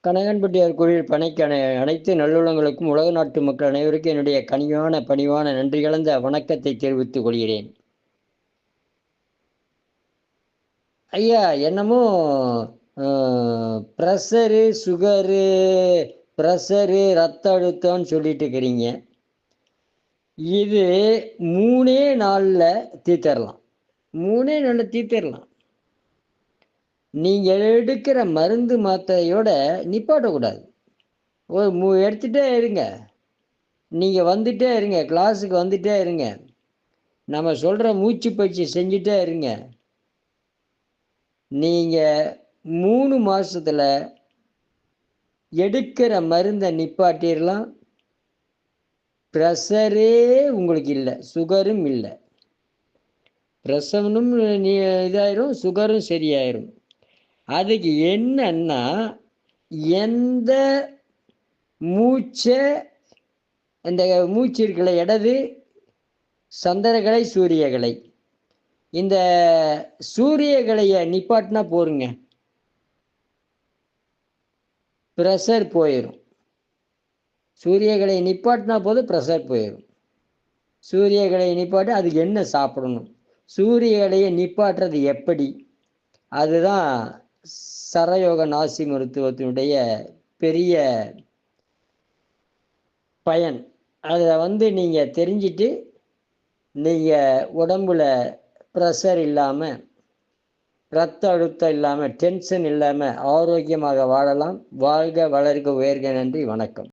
கனகன்பட்டியார் கோயில் பணிக்கு அனைத்து நல்லுள்ளங்களுக்கும் உலக நாட்டு மக்கள் அனைவருக்கும் என்னுடைய கனிவான பணிவான நன்றி கலந்த வணக்கத்தை தெரிவித்துக் கொள்கிறேன். ஐயா, என்னமோ ப்ரெஷரு, சுகரு, ரத்த அழுத்தம்னு சொல்லிட்டு இருக்கிறீங்க. இது 3 நாளில் தீர்த்தரலாம். 3 நாளில் தீர்த்தரலாம். நீங்கள் எடுக்கிற மருந்து மாத்திரையோட நிப்பாட்டக்கூடாது. எடுத்துகிட்டே இருங்க. நீங்கள் வந்துட்டே இருங்க, கிளாஸுக்கு வந்துட்டே இருங்க. நம்ம சொல்கிற மூச்சு பயிற்சி செஞ்சுட்டே இருங்க. நீங்கள் 3 மாதத்தில் எடுக்கிற மருந்தை நிப்பாட்டிடலாம். ப்ரெஷரே உங்களுக்கு இல்லை, சுகரும் இல்லை. ப்ரெஷரும் இதாயிரும், சுகரும் சரியாயிரும். அதுக்கு என்னன்னா, எந்த மூச்சை, இந்த மூச்சு இருக்குல்ல, இடது சந்திரகலை சூரியகலை, இந்த சூரியகலையை நிப்பாட்டினா போருங்க, ப்ரெஷர் போயிடும். சூரியகலையை நிப்பாட்டினா போது ப்ரெஷர் போயிடும். சூரியகலையை நிப்பாட்டி அதுக்கு என்ன சாப்பிடணும், சூரியகலையை நிப்பாட்டுறது எப்படி, அதுதான் சரயோக நாசி மருத்துவத்தினுடைய பெரிய பயன். அதை நீங்கள் தெரிஞ்சிட்டு நீங்கள் உடம்புல ப்ரெஷர் இல்லாமல், இரத்த அழுத்தம் இல்லாமல், டென்ஷன் இல்லாமல் ஆரோக்கியமாக வாழலாம். வாழ்க வளர்க உயர்க. நன்றி, வணக்கம்.